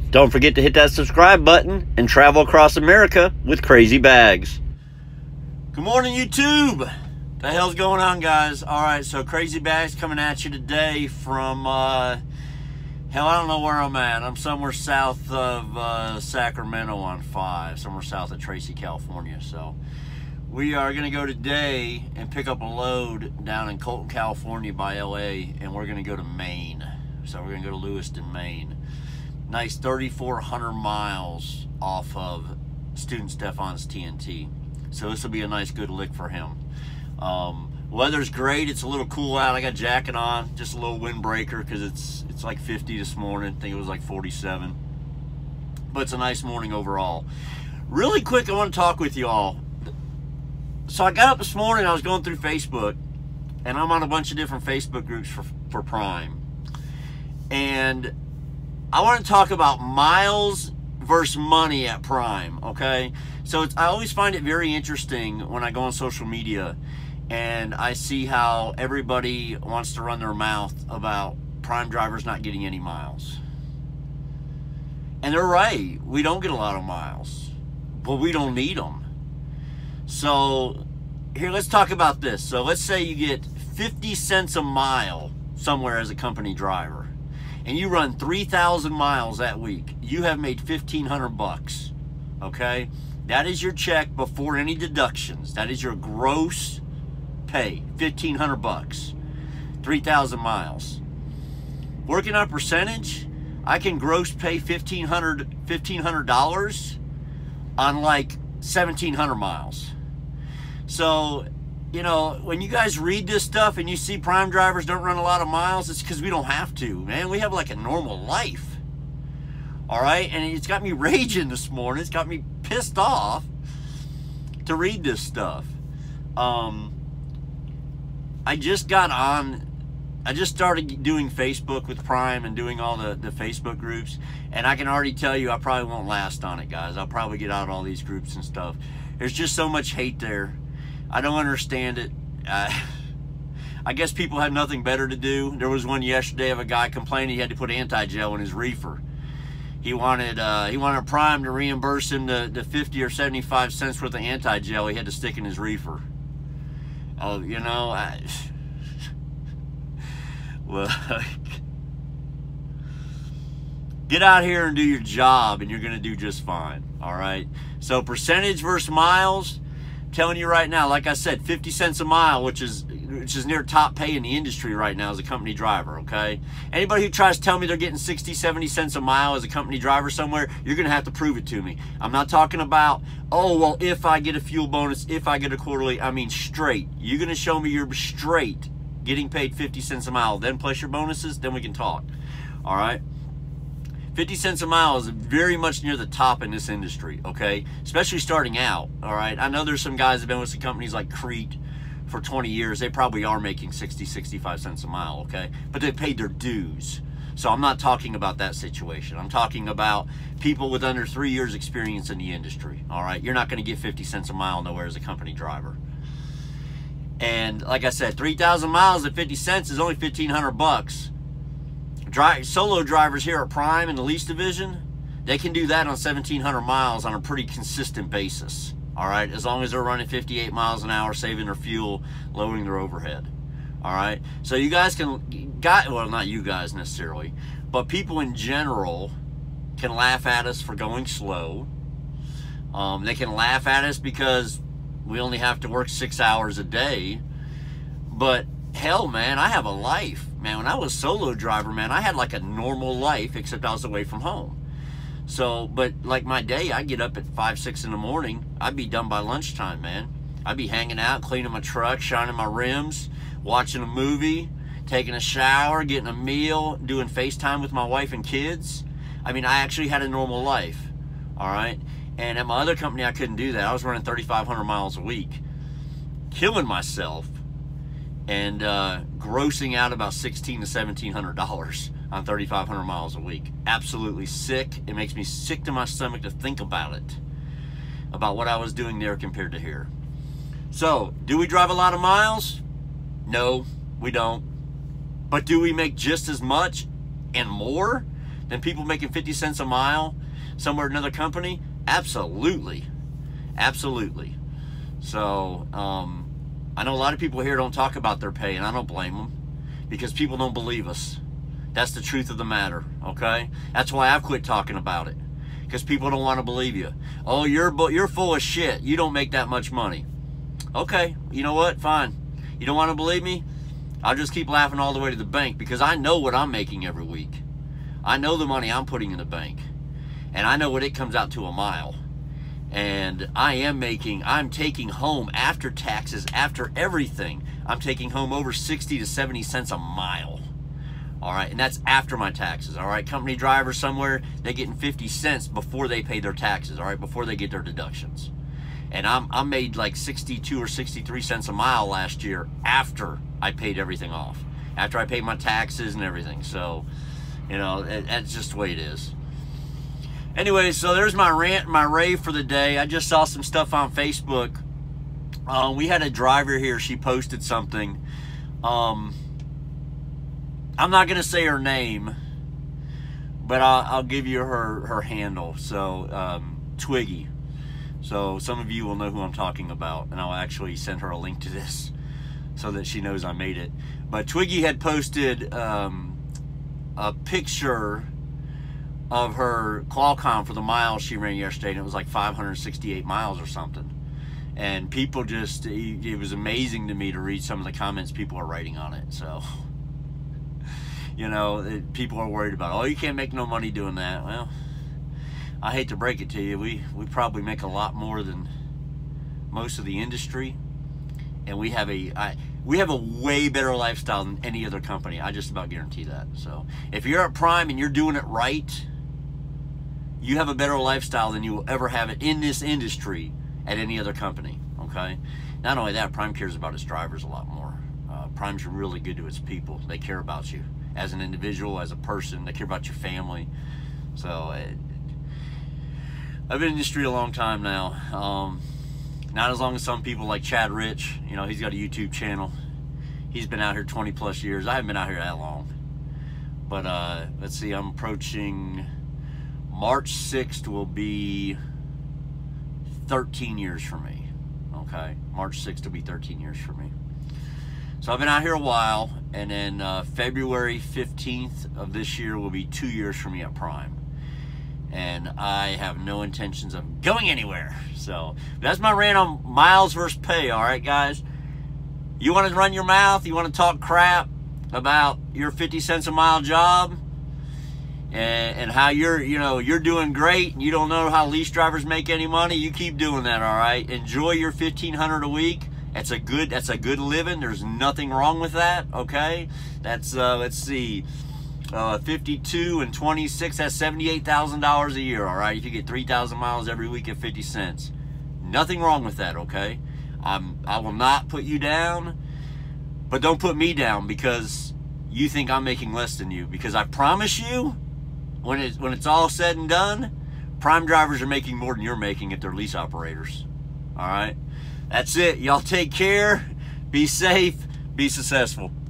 Don't forget to hit that subscribe button and travel across America with Crazy Bags. Good morning, YouTube. The hell's going on, guys? All right, so Crazy Bags coming at you today from, hell, I don't know where I'm at. I'm somewhere south of Sacramento on 5, somewhere south of Tracy, California. So we are going to go today and pick up a load down in Colton, California by LA, and we're going to go to Maine. So we're going to go to Lewiston, Maine. Nice 3,400 miles off of Student Stefan's TNT. So this will be a nice good lick for him. Weather's great. It's a little cool out. I got a jacket on, just a little windbreaker because it's like 50 this morning. I think it was like 47. But it's a nice morning overall. Really quick, I want to talk with you all. So I got up this morning, I was going through Facebook, and I'm on a bunch of different Facebook groups for Prime. And I want to talk about miles versus money at Prime, okay? So I always find it very interesting when I go on social media and I see how everybody wants to run their mouth about Prime drivers not getting any miles. And they're right, we don't get a lot of miles, but we don't need them. So here, let's talk about this. So let's say you get 50 cents a mile somewhere as a company driver, and you run 3,000 miles that week. You have made 1,500 bucks, okay? That is your check before any deductions. That is your gross pay, 1,500 bucks, 3,000 miles. Working on percentage, I can gross pay $1,500 on like 1,700 miles. So, you know, when you guys read this stuff and you see Prime drivers don't run a lot of miles, it's because we don't have to, man. We have like a normal life, all right? And it's got me raging this morning. It's got me pissed off to read this stuff. I just started doing Facebook with Prime and doing all the Facebook groups, and I can already tell you I probably won't last on it, guys. I'll probably get out of all these groups and stuff. There's just so much hate there. I don't understand it. I guess people had nothing better to do. There was one yesterday of a guy complaining he had to put anti-gel in his reefer. He wanted Prime to reimburse him the 50 or 75 cents worth of anti-gel he had to stick in his reefer. Oh, you know, look, get out here and do your job and you're going to do just fine, all right? So percentage versus miles, I'm telling you right now, like I said, 50 cents a mile, which is near top pay in the industry right now as a company driver, okay? Anybody who tries to tell me they're getting 60, 70 cents a mile as a company driver somewhere, you're going to have to prove it to me. I'm not talking about, oh, well, if I get a fuel bonus, if I get a quarterly, I mean straight. You're going to show me you're straight getting paid 50 cents a mile, then plus your bonuses, then we can talk, all right? 50 cents a mile is very much near the top in this industry, okay? Especially starting out, all right? I know there's some guys that have been with some companies like Crete for 20 years. They probably are making 60, 65 cents a mile, okay? But they paid their dues. So I'm not talking about that situation. I'm talking about people with under 3 years experience in the industry, all right? You're not gonna get 50 cents a mile nowhere as a company driver. And like I said, 3,000 miles at 50 cents is only 1,500 bucks. Solo drivers here at Prime in the lease division, they can do that on 1,700 miles on a pretty consistent basis, all right? As long as they're running 58 miles an hour, saving their fuel, lowering their overhead, all right? So you guys well, not you guys necessarily, but people in general can laugh at us for going slow. They can laugh at us because we only have to work 6 hours a day, but hell, man, I have a life. Man, when I was solo driver, man, I had like a normal life, except I was away from home. So, but like my day, I get up at 5, 6 in the morning. I'd be done by lunchtime, man. I'd be hanging out, cleaning my truck, shining my rims, watching a movie, taking a shower, getting a meal, doing FaceTime with my wife and kids. I mean, I actually had a normal life, all right? And at my other company, I couldn't do that. I was running 3,500 miles a week, killing myself, and grossing out about $1,600 to $1,700 on 3,500 miles a week. Absolutely sick. It makes me sick to my stomach to think about it, about what I was doing there compared to here. So, do we drive a lot of miles? No, we don't. But do we make just as much and more than people making 50 cents a mile somewhere at another company? Absolutely. Absolutely. So, I know a lot of people here don't talk about their pay, and I don't blame them, because people don't believe us. That's the truth of the matter, okay? That's why I've quit talking about it, because people don't want to believe you. Oh, you're full of shit. You don't make that much money. Okay, you know what? Fine. You don't want to believe me? I'll just keep laughing all the way to the bank, because I know what I'm making every week. I know the money I'm putting in the bank, and I know what it comes out to a mile. And I'm taking home, after taxes, after everything, I'm taking home over 60 to 70 cents a mile. All right, and that's after my taxes. All right, company drivers somewhere, they're getting 50 cents before they pay their taxes, all right, before they get their deductions. And I made like 62 or 63 cents a mile last year after I paid everything off, after I paid my taxes and everything. So, you know, that's just the way it is. Anyway, so there's my rant and my rave for the day. I just saw some stuff on Facebook. We had a driver here. She posted something. I'm not going to say her name, but I'll give you her handle. So, Twiggy. So some of you will know who I'm talking about, and I'll actually send her a link to this so that she knows I made it. But Twiggy had posted a picture of her Qualcomm for the miles she ran yesterday, and it was like 568 miles or something. And people just, it was amazing to me to read some of the comments people are writing on it. So, you know, people are worried about, oh, you can't make no money doing that. Well, I hate to break it to you, we probably make a lot more than most of the industry, and we have a way better lifestyle than any other company. I just about guarantee that. So if you're at Prime and you're doing it right, you have a better lifestyle than you will ever have it in this industry at any other company, okay? Not only that, Prime cares about its drivers a lot more. Prime's really good to its people. They care about you as an individual, as a person. They care about your family. So I've been in the industry a long time now. Not as long as some people like Chad Rich. You know, he's got a YouTube channel. He's been out here 20 plus years. I haven't been out here that long. But let's see, I'm approaching March 6th will be 13 years for me. Okay, March 6th will be 13 years for me. So I've been out here a while, and then February 15th of this year will be 2 years for me at Prime. And I have no intentions of going anywhere. So that's my rant on miles versus pay. All right, guys, you want to run your mouth, you want to talk crap about your 50 cents a mile job and how you're doing great, and you don't know how lease drivers make any money, you keep doing that. All right, enjoy your $1,500 a week. That's a good living. There's nothing wrong with that. Okay, that's let's see, 52 and 26, that's $78,000 a year. All right, if you get 3,000 miles every week at 50 cents, nothing wrong with that. Okay, I will not put you down, but don't put me down because you think I'm making less than you. Because I promise you, when it's all said and done, Prime drivers are making more than you're making if they're lease operators. All right, that's it. Y'all take care, be safe, be successful.